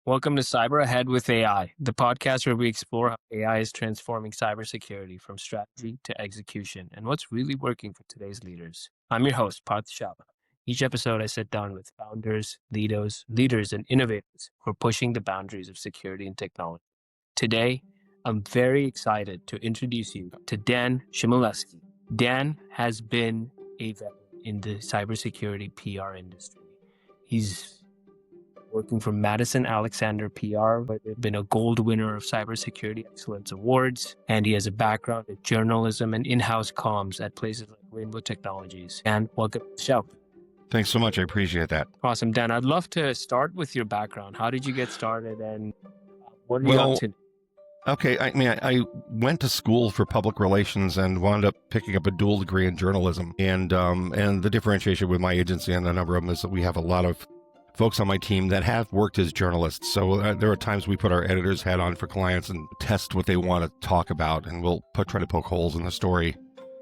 Welcome to Cyber Ahead with AI, the podcast where we explore how AI is transforming cybersecurity from strategy to execution and what's really working for today's leaders. I'm your host, Parth Shah. Each episode, I sit down with founders, leaders, and innovators who are pushing the boundaries of security and technology. Today, I'm very excited to introduce you to Dan Chmielewski. Dan has been a veteran in the cybersecurity PR industry. He's working for Madison PR, where they've been a gold winner of Cybersecurity Excellence Awards, and he has a background in journalism and in-house comms at places like Rainbow Technologies. And welcome to the show. Thanks so much. I appreciate that. Awesome. Dan, I'd love to start with your background. How did you get started and what are you up to? Okay. I went to school for public relations and wound up picking up a dual degree in journalism. And the differentiation with my agency and a number of them is that we have a lot of folks on my team that have worked as journalists. So there are times we put our editor's hat on for clients and test what they want to talk about, and we'll try to poke holes in the story,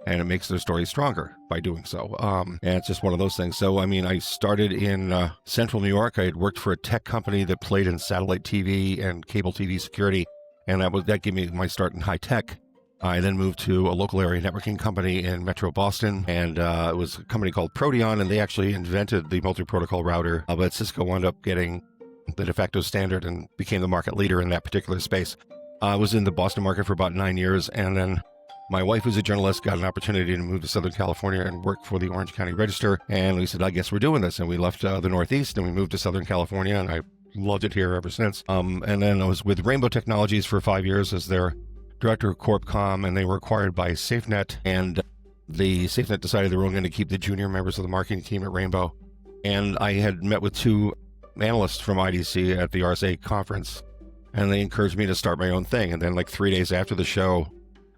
and it makes their story stronger by doing so. And it's just one of those things. So, I started in central New York. I had worked for a tech company that played in satellite TV and cable TV security, and that gave me my start in high tech. I then moved to a local area networking company in Metro Boston, and it was a company called Proteon, and they actually invented the multi-protocol router, but Cisco wound up getting the de facto standard and became the market leader in that particular space. I was in the Boston market for about 9 years, and then my wife, who's a journalist, got an opportunity to move to Southern California and work for the Orange County Register, and we said, I guess we're doing this, and we left the Northeast, and we moved to Southern California, and I loved it here ever since. And then I was with Rainbow Technologies for 5 years as their director of CorpCom, and they were acquired by SafeNet, and the SafeNet decided they were going to keep the junior members of the marketing team at Rainbow. And I had met with two analysts from IDC at the RSA conference, and they encouraged me to start my own thing. And then like 3 days after the show,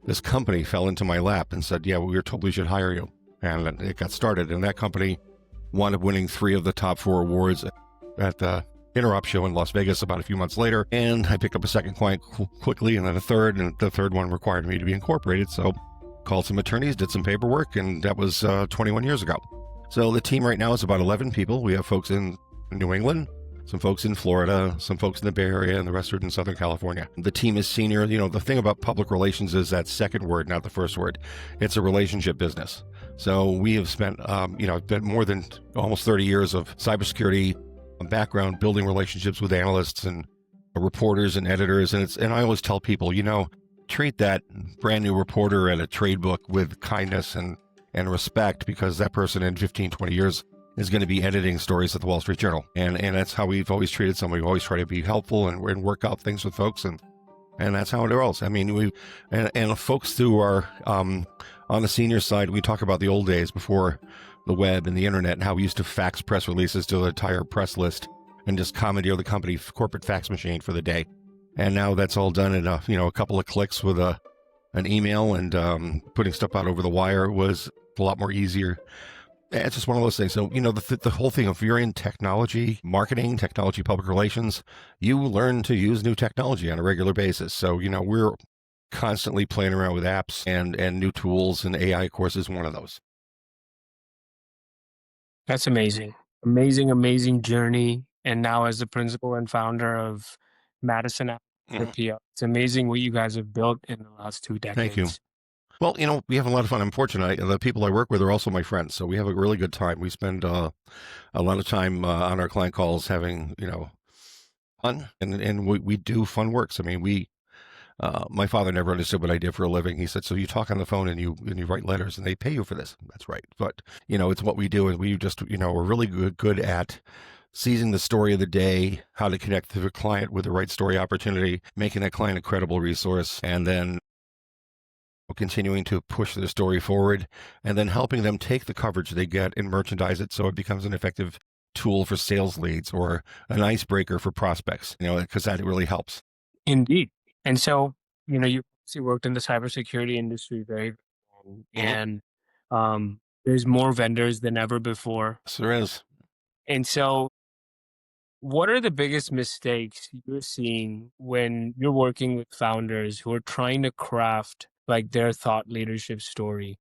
this company fell into my lap and said, yeah, we were told we should hire you. And it got started, and that company wound up winning 3 of the top 4 awards at the Interop show in Las Vegas about a few months later, and I picked up a second client quickly, and then a third, and the third one required me to be incorporated, so called some attorneys, did some paperwork, and that was 21 years ago. So the team right now is about 11 people. We have folks in New England, some folks in Florida, some folks in the Bay Area, and the rest are in Southern California. The team is senior. The thing about public relations is that second word, not the first word. It's a relationship business. So we have spent, more than almost 30 years of cybersecurity background building relationships with analysts and reporters and editors. And I always tell people, treat that brand new reporter at a trade book with kindness and respect, because that person in 15, 20 years is going to be editing stories at the Wall Street Journal. And that's how we've always treated someone. We always try to be helpful and work out things with folks. And that's how it rolls. And folks who are on the senior side, we talk about the old days before the web and the internet, and how we used to fax press releases to the entire press list and just commandeer the company corporate fax machine for the day. And now that's all done in a couple of clicks with an email, and putting stuff out over the wire was a lot more easier. It's just one of those things. So, the whole thing, if you're in technology, marketing, technology, public relations, you learn to use new technology on a regular basis. So, we're constantly playing around with apps and new tools, and AI, of course, is one of those. That's amazing. Amazing journey. And now as the principal and founder of Madison PR, it's amazing what you guys have built in the last 2 decades. Thank you. Well, we have a lot of fun. I'm fortunate. The people I work with are also my friends, so we have a really good time. We spend a lot of time on our client calls having, fun, and we do fun works. My father never understood what I did for a living. He said, so you talk on the phone and you write letters and they pay you for this. That's right. But, it's what we do. And we just, we're really good at seizing the story of the day, how to connect the client with the right story opportunity, making that client a credible resource, and then continuing to push their story forward, and then helping them take the coverage they get and merchandise it so it becomes an effective tool for sales leads or an icebreaker for prospects, because that really helps. Indeed. And so, you obviously worked in the cybersecurity industry very long, and there's more vendors than ever before. Yes, there is. And so what are the biggest mistakes you're seeing when you're working with founders who are trying to craft like their thought leadership story?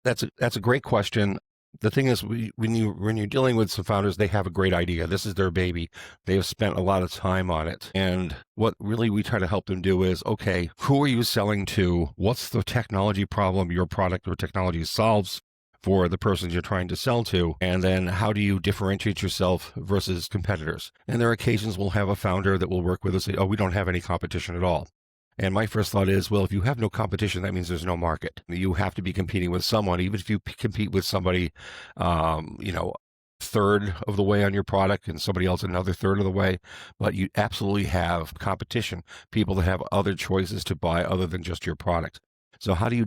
That's a great question. the thing is, when you're dealing with some founders, they have a great idea. This is their baby. They have spent a lot of time on it. And what really we try to help them do is, okay, who are you selling to? What's the technology problem your product or technology solves for the persons you're trying to sell to? And then how do you differentiate yourself versus competitors? And there are occasions we'll have a founder that will work with us and say, oh, we don't have any competition at all. And my first thought is, well, if you have no competition, that means there's no market. You have to be competing with someone, even if you compete with somebody, third of the way on your product and somebody else another third of the way. But you absolutely have competition, people that have other choices to buy other than just your product. So how do you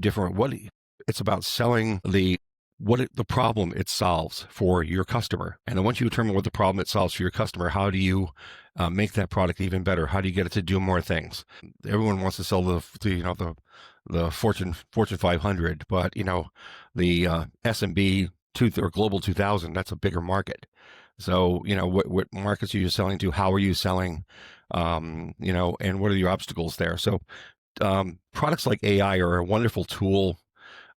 it's about selling the problem it solves for your customer. And then once you determine what the problem it solves for your customer, how do you make that product even better? How do you get it to do more things? Everyone wants to sell the Fortune 500, but the SMB or Global 2000, that's a bigger market. So what markets are you selling to? How are you selling? And what are your obstacles there? So products like AI are a wonderful tool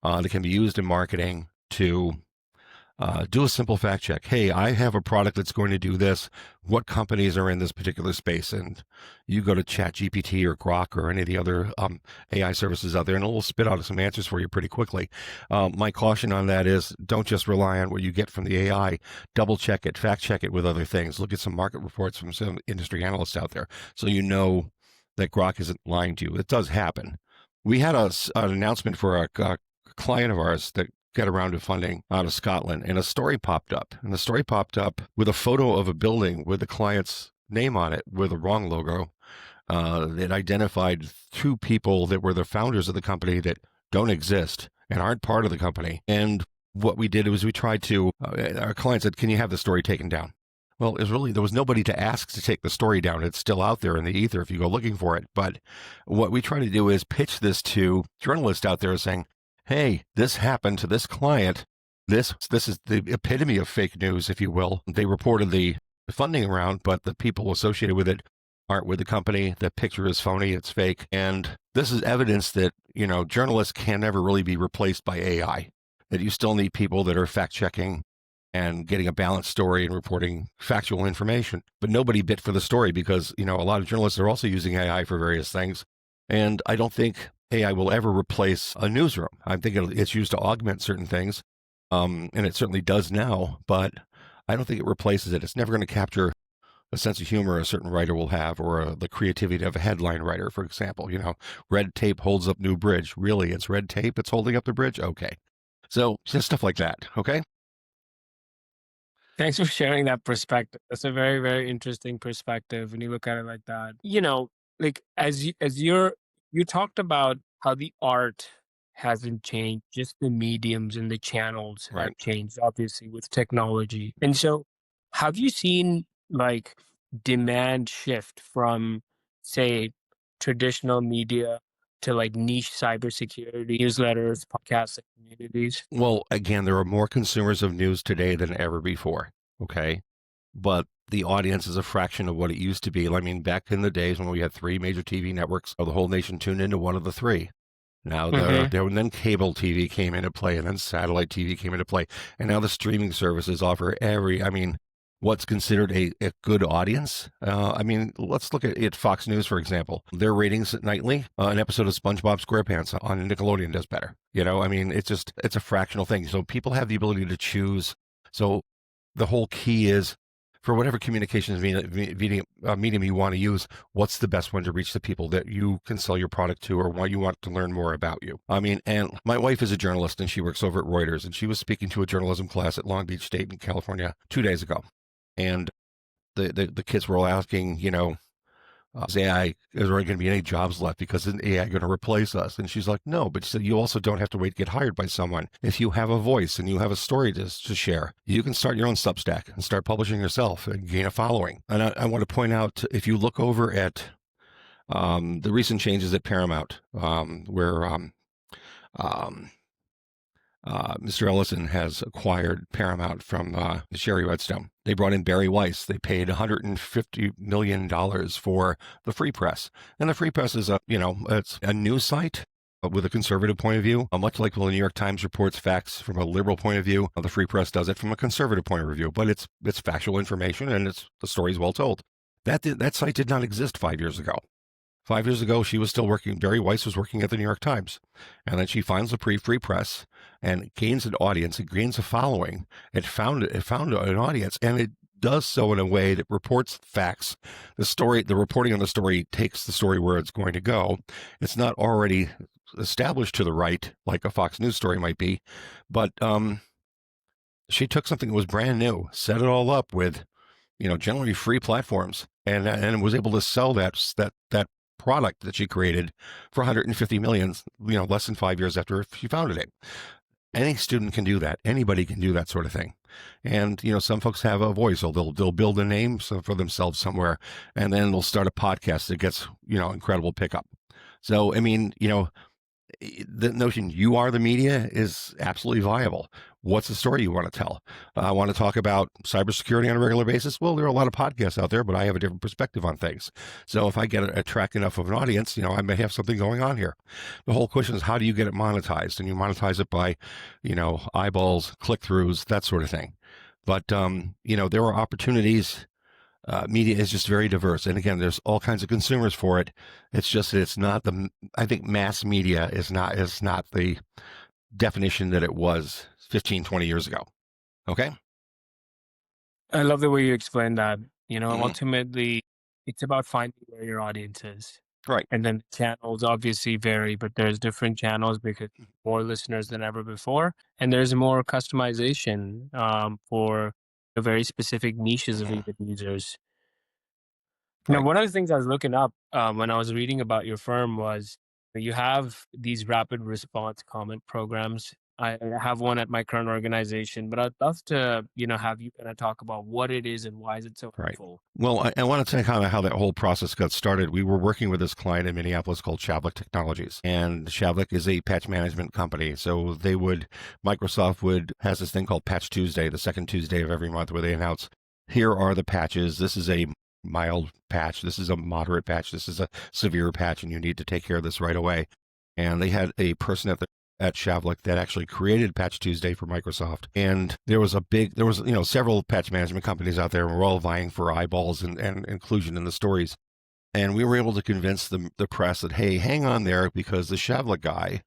that can be used in marketing to do a simple fact check. Hey, I have a product that's going to do this. What companies are in this particular space? And you go to ChatGPT or Grok or any of the other AI services out there, and it will spit out some answers for you pretty quickly. My caution on that is don't just rely on what you get from the AI. Double check it, fact check it with other things. Look at some market reports from some industry analysts out there so you know that Grok isn't lying to you. It does happen. We had an announcement for a client of ours that got around to funding out of Scotland, and a story popped up. And the story popped up with a photo of a building with the client's name on it with a wrong logo. It identified two people that were the founders of the company that don't exist and aren't part of the company. And what we did was we tried to, our client said, can you have the story taken down? Well, there was nobody to ask to take the story down. It's still out there in the ether if you go looking for it. But what we try to do is pitch this to journalists out there saying, hey, this happened to this client. This is the epitome of fake news, if you will. They reported the funding round, but the people associated with it aren't with the company. The picture is phony. It's fake. And this is evidence that, journalists can never really be replaced by AI, that you still need people that are fact checking and getting a balanced story and reporting factual information. But nobody bit for the story because, a lot of journalists are also using AI for various things. And I don't think AI will ever replace a newsroom. I think it's used to augment certain things, and it certainly does now, but I don't think it replaces it. It's never going to capture a sense of humor a certain writer will have, or the creativity of a headline writer, for example. Red tape holds up new bridge. Really, it's red tape that's holding up the bridge? Okay. So just stuff like that, okay? Thanks for sharing that perspective. That's a very, very interesting perspective when you look at it like that. Like you talked about how the art hasn't changed, just the mediums and the channels Right. have changed, obviously, with technology. And so, have you seen like demand shift from, say, traditional media to like niche cybersecurity newsletters, podcasts, and communities? Well, again, there are more consumers of news today than ever before, okay? But the audience is a fraction of what it used to be. I mean, back in the days when we had three major TV networks, the whole nation tuned into one of the three. Now, and then cable TV came into play, and then satellite TV came into play. And now the streaming services offer what's considered a good audience. Let's look at Fox News, for example. Their ratings nightly, an episode of SpongeBob SquarePants on Nickelodeon does better. It's a fractional thing. So people have the ability to choose. So the whole key is, for whatever communications medium you want to use, what's the best one to reach the people that you can sell your product to, or why you want to learn more about you? And my wife is a journalist, and she works over at Reuters, and she was speaking to a journalism class at Long Beach State in California 2 days ago. And the kids were all asking, is there going to be any jobs left because isn't AI going to replace us? And she's like, no, but she said, you also don't have to wait to get hired by someone. If you have a voice and you have a story to share, you can start your own Substack and start publishing yourself and gain a following. And I want to point out, if you look over at the recent changes at Paramount, where Mr. Ellison has acquired Paramount from Sherry Redstone. They brought in Barry Weiss. They paid $150 million for the Free Press. And the Free Press is it's a news site, with a conservative point of view, much like when the New York Times reports facts from a liberal point of view, the Free Press does it from a conservative point of view. But it's factual information, and the story's well told. That site did not exist 5 years ago. 5 years ago, she was still working. Barry Weiss was working at the New York Times, and then she finds the Free Press and gains an audience. It gains a following. It found an audience, and it does so in a way that reports facts. The reporting on the story takes the story where it's going to go. It's not already established to the right like a Fox News story might be, but she took something that was brand new, set it all up with, generally free platforms, and was able to sell that product that she created for 150 million, less than 5 years after she founded it. Any student can do that. Anybody can do that sort of thing. And, some folks have a voice, so they'll build a name for themselves somewhere, and then they'll start a podcast that gets, incredible pickup. So, I mean, the notion you are the media is absolutely viable. What's the story you want to tell? I want to talk about cybersecurity on a regular basis. Well, there are a lot of podcasts out there, but I have a different perspective on things. So if I attract enough of an audience, I may have something going on here. The whole question is, how do you get it monetized? And you monetize it by, eyeballs, click-throughs, that sort of thing. But, there are opportunities. Media is just very diverse. And again, there's all kinds of consumers for it. It's just that it's not I think mass media is not the definition that it was 15, 20 years ago. Okay? I love the way you explained that. Mhm. Ultimately, it's about finding where your audience is. Right. And then channels obviously vary, but there's different channels because more listeners than ever before. And there's more customization for the very specific niches of Mhm. even users. Right. One of the things I was looking up when I was reading about your firm was that you have these rapid response comment programs. I have one at my current organization, but I'd love to, have you kind of talk about what it is and why is it so Right. helpful. Well, I want to tell you kind of how that whole process got started. We were working with this client in Minneapolis called Shavlik Technologies, and Shavlik is a patch management company. So Microsoft has this thing called Patch Tuesday, the second Tuesday of every month, where they announce, here are the patches. This is a mild patch. This is a moderate patch. This is a severe patch, and you need to take care of this right away. And they had a person at Shavlik that actually created Patch Tuesday for Microsoft. And there was several patch management companies out there, and we're all vying for eyeballs and inclusion in the stories. And we were able to convince the press that, hey, hang on there, because the Shavlik guy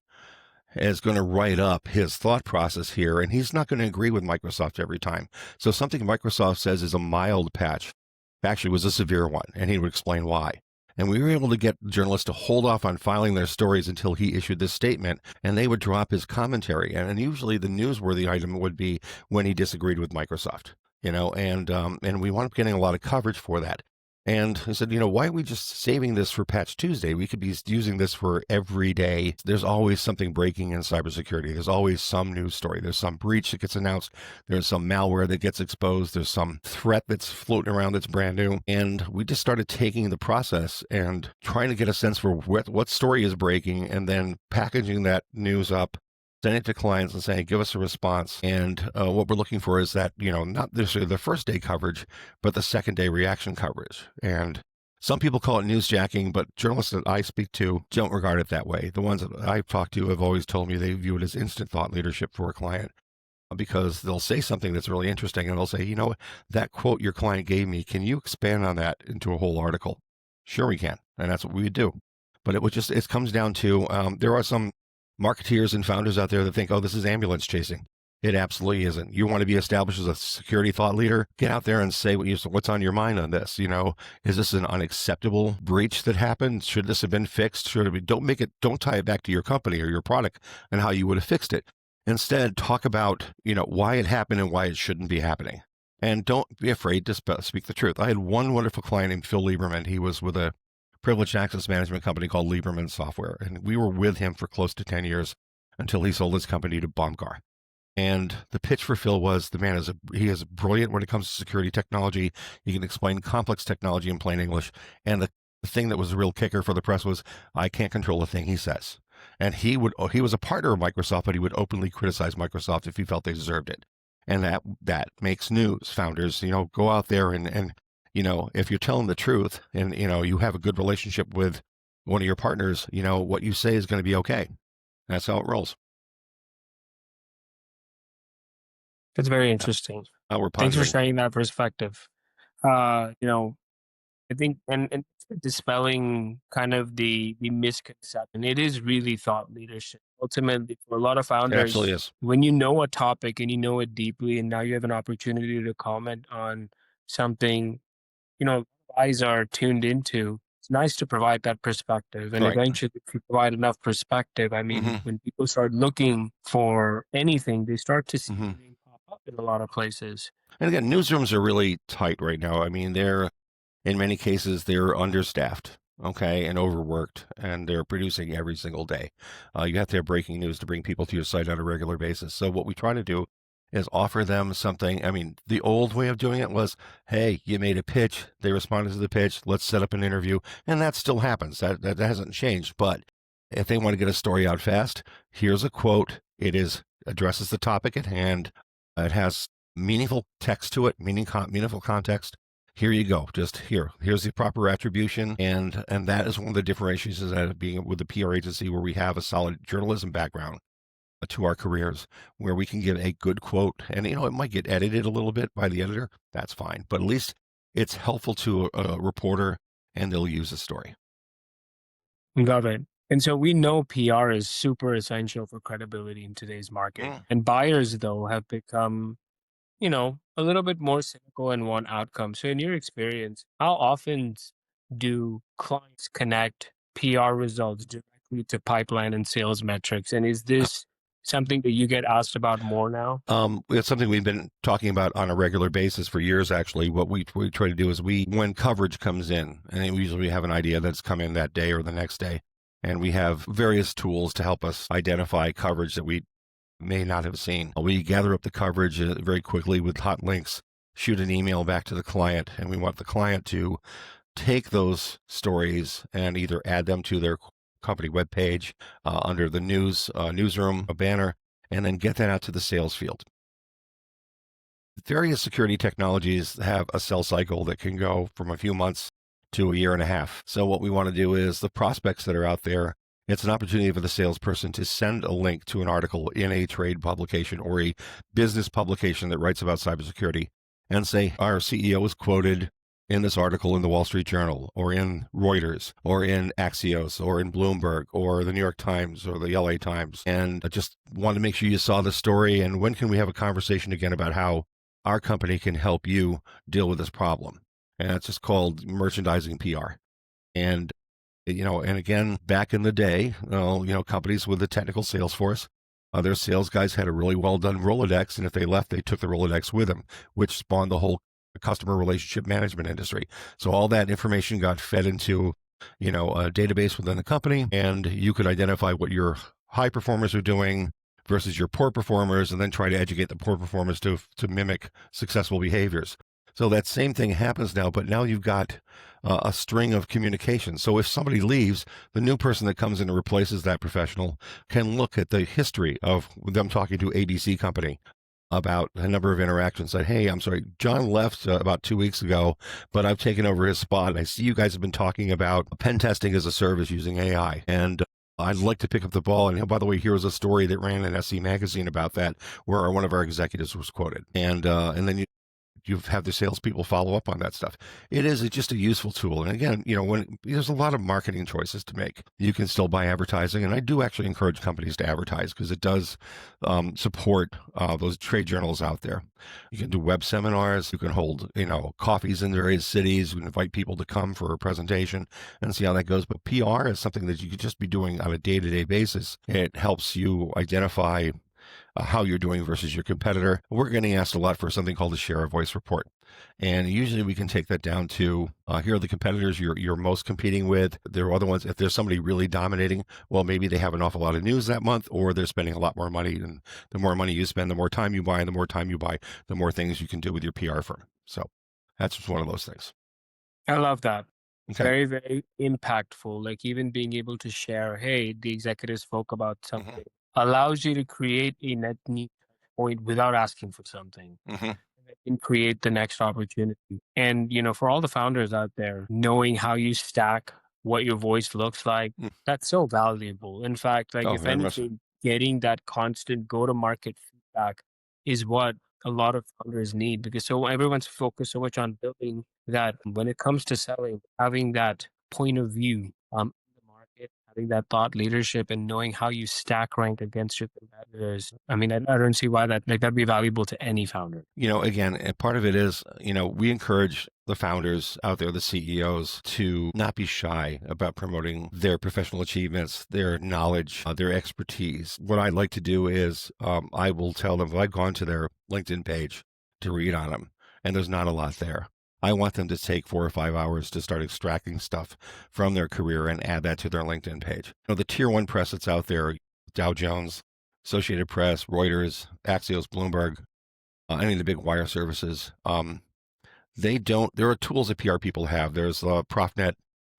is going to write up his thought process here, and he's not going to agree with Microsoft every time. So something Microsoft says is a mild patch actually was a severe one, and he would explain why. And we were able to get journalists to hold off on filing their stories until he issued this statement, and they would drop his commentary. And usually the newsworthy item would be when he disagreed with Microsoft, and we wound up getting a lot of coverage for that. And I said, why are we just saving this for Patch Tuesday? We could be using this for every day. There's always something breaking in cybersecurity. There's always some news story. There's some breach that gets announced. There's some malware that gets exposed. There's some threat that's floating around that's brand new. And we just started taking the process and trying to get a sense for what story is breaking, and then packaging that news up, sending it to clients and saying, give us a response. And what we're looking for is that, not necessarily the first day coverage, but the second day reaction coverage. And some people call it newsjacking, but journalists that I speak to don't regard it that way. The ones that I've talked to have always told me they view it as instant thought leadership for a client, because they'll say something that's really interesting and they'll say, that quote your client gave me, can you expand on that into a whole article? Sure, we can. And that's what we would do. But it comes down to, there are some marketeers and founders out there that think, oh, this is ambulance chasing. It absolutely isn't. You want to be established as a security thought leader? Get out there and say what's on your mind on this. Is this an unacceptable breach that happened? Should this have been fixed? Should it be? Don't tie it back to your company or your product and how you would have fixed it. Instead, talk about, why it happened and why it shouldn't be happening. And don't be afraid to speak the truth. I had one wonderful client named Phil Lieberman. He was with a privileged access management company called Lieberman Software. And we were with him for close to 10 years until he sold his company to Bomgar. And the pitch for Phil was, he is brilliant when it comes to security technology. He can explain complex technology in plain English. And the thing that was a real kicker for the press was, I can't control a thing he says. And he was a partner of Microsoft, but he would openly criticize Microsoft if he felt they deserved it. And that makes news. Founders, go out there and if you're telling the truth and, you have a good relationship with one of your partners, what you say is going to be okay. That's how it rolls. That's very Yeah. interesting. Now we're Thanks for pondering. sharing that perspective. You know, I think, and dispelling kind of the misconception. It is really thought leadership. Ultimately, for a lot of It absolutely founders, is. when you know a topic and you know it deeply, and now you have an opportunity to comment on something, eyes are tuned into. It's nice to provide that perspective, and Right. eventually, if you provide enough perspective, I mean, hmm when people start looking for anything, they start to see hmm your name pop up in a lot of places. And again, newsrooms are really tight right now. I mean, in many cases, they're understaffed, okay, and overworked, and they're producing every single day. You have to have breaking news to bring people to your site on a regular basis. So what we try to do is offer them something. I mean, the old way of doing it was, hey, you made a pitch, they responded to the pitch, let's set up an interview, and that still happens. That hasn't changed. But if they want to get a story out fast, here's a quote. It is addresses the topic at hand. It has meaningful text to it, meaningful context. Here you go. Just here's the proper attribution, and that is one of the differentiations of being with the PR agency, where we have a solid journalism background to our careers, where we can give a good quote, and it might get edited a little bit by the editor. That's fine, but at least it's helpful to a reporter, and they'll use the story. Love it. And so we know PR is super essential for credibility in today's market. Mm. And buyers, though, have become, a little bit more cynical and want outcomes. So, in your experience, how often do clients connect PR results directly to pipeline and sales metrics? And is this something that you get asked about more now? It's something we've been talking about on a regular basis for years. Actually, what we try to do is when coverage comes in, and we usually have an idea that's come in that day or the next day, and we have various tools to help us identify coverage that we may not have seen. We gather up the coverage very quickly with hot links, shoot an email back to the client, and we want the client to take those stories and either add them to their company webpage under the newsroom a banner, and then get that out to the sales field. Various security technologies have a sales cycle that can go from a few months to a year and a half. So what we want to do is the prospects that are out there, it's an opportunity for the salesperson to send a link to an article in a trade publication or a business publication that writes about cybersecurity and say, our CEO was quoted in this article in the Wall Street Journal or in Reuters or in Axios or in Bloomberg or the New York Times or the LA Times. And I just want to make sure you saw the story. And when can we have a conversation again about how our company can help you deal with this problem? And it's just called merchandising PR. And and again, back in the day, companies with a technical sales force, their sales guys had a really well done Rolodex, and if they left, they took the Rolodex with them, which spawned the whole customer relationship management industry. So all that information got fed into, a database within the company, and you could identify what your high performers are doing versus your poor performers, and then try to educate the poor performers to mimic successful behaviors. So that same thing happens now, but now you've got a string of communication. So if somebody leaves, the new person that comes in and replaces that professional can look at the history of them talking to ABC company about a number of interactions. That, hey, I'm sorry, John left about 2 weeks ago, but I've taken over his spot. And I see you guys have been talking about pen testing as a service using AI. And I'd like to pick up the ball. And by the way, here was a story that ran in SE Magazine about that, where one of our executives was quoted. And then you have the salespeople follow up on that stuff. It's just a useful tool. And again, when there's a lot of marketing choices to make, you can still buy advertising. And I do actually encourage companies to advertise because it does support those trade journals out there. You can do web seminars. You can hold, coffees in various cities. You can invite people to come for a presentation and see how that goes. But PR is something that you could just be doing on a day-to-day basis. It helps you identify how you're doing versus your competitor. We're getting asked a lot for something called a share of voice report. And usually we can take that down to here are the competitors you're most competing with. There are other ones. If there's somebody really dominating, well, maybe they have an awful lot of news that month, or they're spending a lot more money. And the more money you spend, the more time you buy. And the more time you buy, the more things you can do with your PR firm. So that's just one of those things. I love that. Okay. Very, very impactful. Like even being able to share, hey, the executive spoke about hmm something allows you to create a net new point without asking for something hmm that can create the next opportunity. And, for all the founders out there, knowing how you stack what your voice looks like. Mm. That's so valuable. In fact, like Oh, if very much so. anything, getting that constant go-to-market feedback is what a lot of founders need because so everyone's focused so much on building that when it comes to selling, having that point of view in the market, having that thought leadership and knowing how you stack rank against your competitors. I mean, I don't see why that'd be valuable to any founder. Again, and part of it is, we encourage the founders out there, the CEOs, to not be shy about promoting their professional achievements, their knowledge, their expertise. What I like to do is I will tell them, if I've gone to their LinkedIn page to read on them, and there's not a lot there. I want them to take 4 or 5 hours to start extracting stuff from their career and add that to their LinkedIn page. The tier one press that's out there, Dow Jones, Associated Press, Reuters, Axios, Bloomberg, any of the big wire services, there are tools that PR people have. There's ProfNet,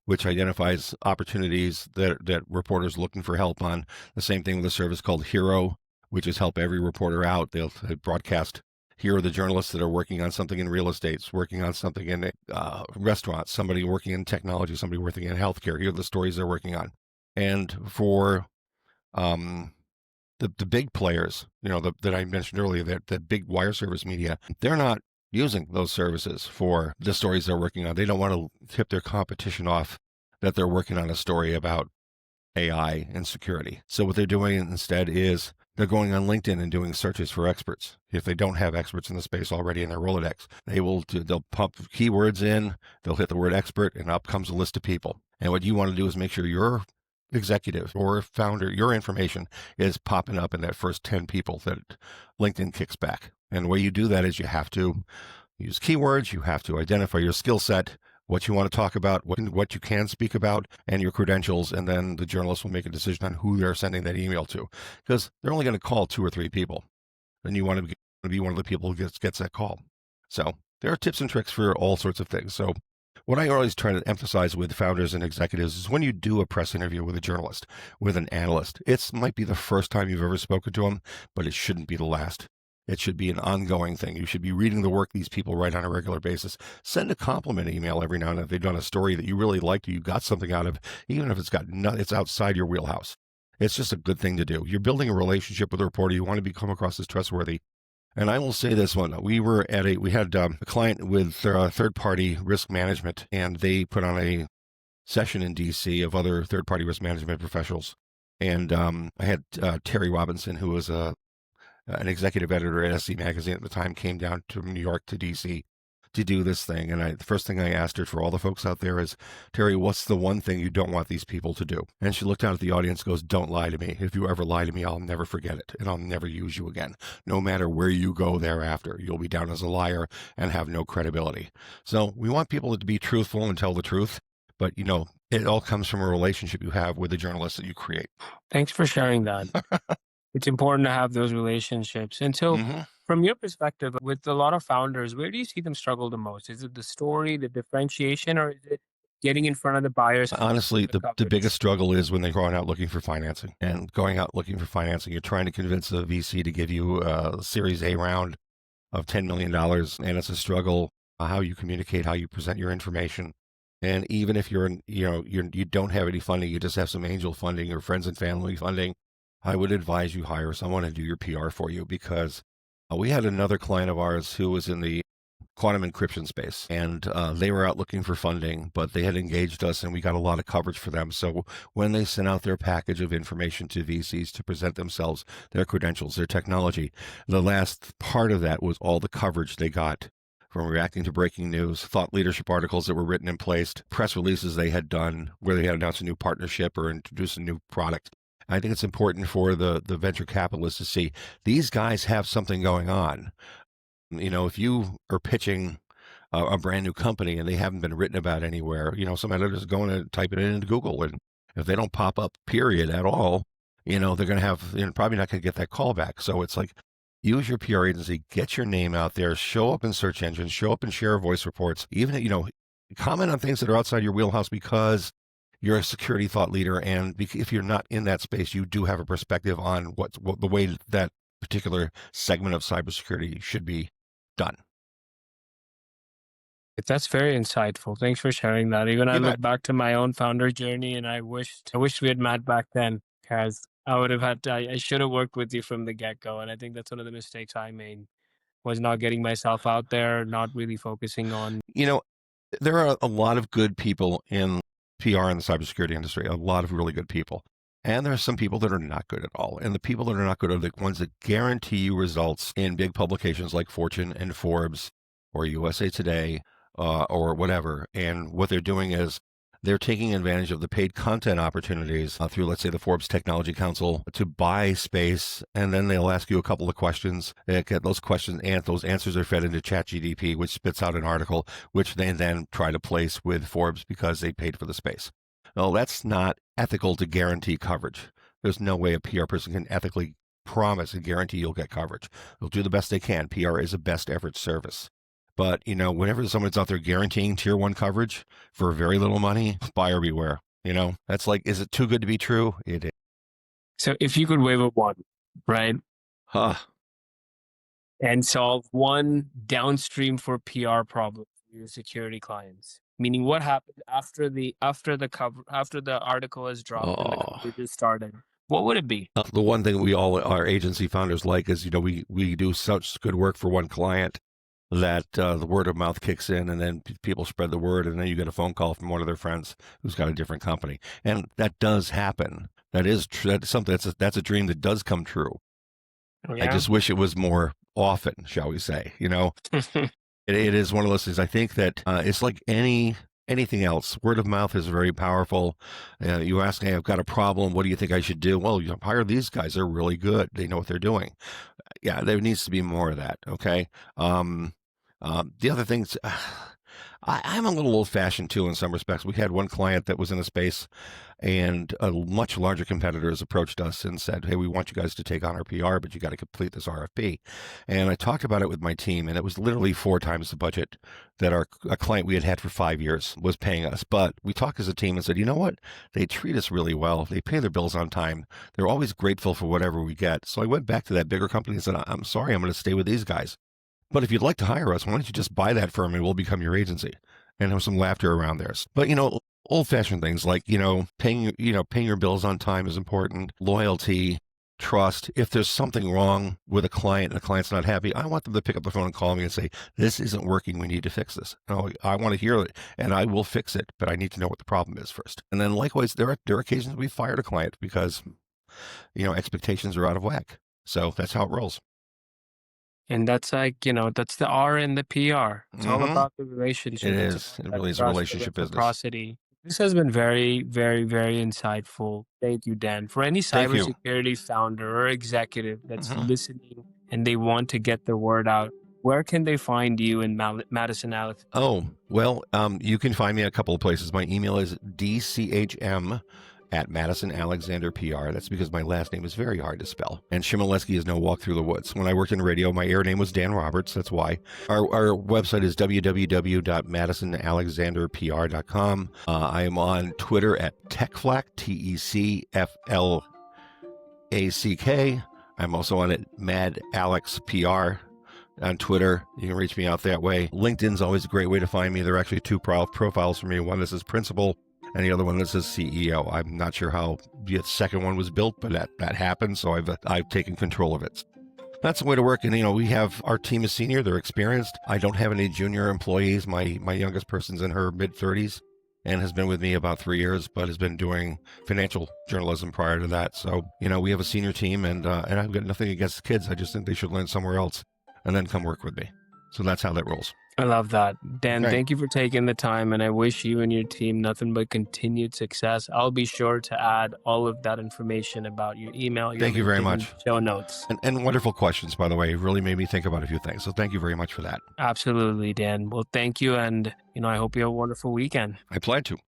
which identifies opportunities that reporters are looking for help on. The same thing with a service called Hero, which is help every reporter out. They'll broadcast, here are the journalists that are working on something in real estate, working on something in restaurants, somebody working in technology, somebody working in healthcare. Here are the stories they're working on. And for the big players, that I mentioned earlier, that big wire service media, they're not using those services for the stories they're working on. They don't want to tip their competition off that they're working on a story about AI and security. So what they're doing instead is they're going on LinkedIn and doing searches for experts. If they don't have experts in the space already in their Rolodex, they'll pump keywords in, they'll hit the word expert, and up comes a list of people. And what you want to do is make sure your executive or founder, your information is popping up in that first 10 people that LinkedIn kicks back. And the way you do that is you have to use keywords, you have to identify your skill set, what you want to talk about, what you can speak about, and your credentials, and then the journalist will make a decision on who they're sending that email to, because they're only going to call 2 or 3 people, and you want to be one of the people who gets that call. So there are tips and tricks for all sorts of things. So what I always try to emphasize with founders and executives is when you do a press interview with a journalist, with an analyst, it might be the first time you've ever spoken to them, but it shouldn't be the last. It should be an ongoing thing. You should be reading the work these people write on a regular basis. Send a compliment email every now and then if they've done a story that you really liked, or you got something out of, even if it's outside your wheelhouse. It's just a good thing to do. You're building a relationship with a reporter. You want to become across as trustworthy. And I will say this one: we had a client with third-party risk management, and they put on a session in DC of other third-party risk management professionals. And I had Terry Robinson, who was an executive editor at SC Magazine at the time, came down to New York to DC to do this thing. And the first thing I asked her, for all the folks out there, is, Terry, what's the one thing you don't want these people to do? And she looked out at the audience and goes, don't lie to me. If you ever lie to me, I'll never forget it, and I'll never use you again. No matter where you go thereafter, you'll be down as a liar and have no credibility. So we want people to be truthful and tell the truth. But, it all comes from a relationship you have with the journalists that you create. Thanks for sharing that. It's important to have those relationships. And so, from your perspective, with a lot of founders, where do you see them struggle the most? Is it the story, the differentiation, or is it getting in front of the buyers? Honestly, the biggest struggle is when they're going out looking for financing. And going out looking for financing, you're trying to convince a VC to give you a Series A round of $10 million. And it's a struggle how you communicate, how you present your information. And even if you don't have any funding, you just have some angel funding or friends and family funding, I would advise you hire someone and do your PR for you, because we had another client of ours who was in the quantum encryption space, and they were out looking for funding, but they had engaged us and we got a lot of coverage for them. So when they sent out their package of information to VCs to present themselves, their credentials, their technology, the last part of that was all the coverage they got from reacting to breaking news, thought leadership articles that were written and placed, press releases they had done where they had announced a new partnership or introduced a new product. I think it's important for the venture capitalists to see these guys have something going on. If you are pitching a brand new company and they haven't been written about anywhere, some editors are going to type it into Google, and if they don't pop up, period, at all, they're going to have, probably not going to get that call back. So it's like, use your PR agency, get your name out there, show up in search engines, show up and share voice reports, even, comment on things that are outside your wheelhouse, because you're a security thought leader. And if you're not in that space, you do have a perspective on what the way that particular segment of cybersecurity should be done. That's very insightful. Thanks for sharing that. Even I You bet. look back to my own founder journey, and I wished we had met back then, because I would have had to, I should have worked with you from the get go. And I think that's one of the mistakes I made, was not getting myself out there, not really focusing on. You know, there are a lot of good people in PR in the cybersecurity industry, a lot of really good people. And there are some people that are not good at all. And the people that are not good are the ones that guarantee you results in big publications like Fortune and Forbes or USA Today or whatever. And what they're doing is they're taking advantage of the paid content opportunities through, let's say, the Forbes Technology Council to buy space. And then they'll ask you a couple of questions. They get those questions, and those answers are fed into ChatGPT, which spits out an article, which they then try to place with Forbes because they paid for the space. Well, that's not ethical to guarantee coverage. There's no way a PR person can ethically promise and guarantee you'll get coverage. They'll do the best they can. PR is a best effort service. But, whenever someone's out there guaranteeing tier one coverage for very little money, buyer beware. That's like, is it too good to be true? It is. So if you could wave a wand, right, Huh. and solve one downstream for PR problem for your security clients, meaning what happened after the article is dropped and the Oh. coverage is started, what would it be? The one thing we all, our agency founders like is, we do such good work for one client that the word of mouth kicks in, and then people spread the word, and then you get a phone call from one of their friends who's got a different company. And that does happen. That is true. That's something, that's a dream that does come true. Yeah. I just wish it was more often, shall we say. It is one of those things. I think that it's like anything else. Word of mouth is very powerful. You ask, hey, I've got a problem. What do you think I should do? Well, hire these guys. They're really good. They know what they're doing. Yeah, there needs to be more of that. Okay. The other things, I'm a little old fashioned too in some respects. We had one client that was in a space, and a much larger competitors approached us and said, hey, we want you guys to take on our PR, but you got to complete this RFP. And I talked about it with my team, and it was literally 4 times the budget that a client we had had for 5 years was paying us. But we talked as a team and said, you know what? They treat us really well. They pay their bills on time. They're always grateful for whatever we get. So I went back to that bigger company and said, I'm sorry, I'm going to stay with these guys. But if you'd like to hire us, why don't you just buy that firm and we'll become your agency? And there was some laughter around there. But, old-fashioned things like, paying your bills on time is important. Loyalty, trust. If there's something wrong with a client and the client's not happy, I want them to pick up the phone and call me and say, this isn't working. We need to fix this. I want to hear it, and I will fix it, but I need to know what the problem is first. And then likewise, there are occasions we fired a client because, expectations are out of whack. So that's how it rolls. And that's like, that's the R in the PR. It's all about the relationship. It is. It really is a relationship business. Reciprocity. This has been very, very, very insightful. Thank you, Dan. For any cybersecurity founder or executive that's listening and they want to get the word out, where can they find you in Madison, Alex? Oh, well, you can find me a couple of places. My email is dchm@MadisonAlexanderPR. That's because my last name is very hard to spell. And Chmielewski is no walk through the woods. When I worked in radio, my air name was Dan Roberts. That's why. Our website is www.MadisonAlexanderPR.com. I am on Twitter at TechFlack, TECFLACK. I'm also on it, MadAlexPR. On Twitter, you can reach me out that way. LinkedIn's always a great way to find me. There are actually 2 profiles for me. One that says principal, and the other one that says CEO. I'm not sure how the second one was built, but that happened, so I've taken control of it. That's the way to work. And we have, our team is senior, they're experienced. I don't have any junior employees. My youngest person's in her mid-30s and has been with me about 3 years, but has been doing financial journalism prior to that. So we have a senior team, and I've got nothing against the kids. I just think they should learn somewhere else and then come work with me. So that's how that rolls. I love that. Dan, thank you for taking the time, and I wish you and your team nothing but continued success. I'll be sure to add all of that information about your email. Thank you very much. Show notes. And wonderful questions, by the way. It really made me think about a few things. So thank you very much for that. Absolutely, Dan. Well, thank you, and I hope you have a wonderful weekend. I plan to.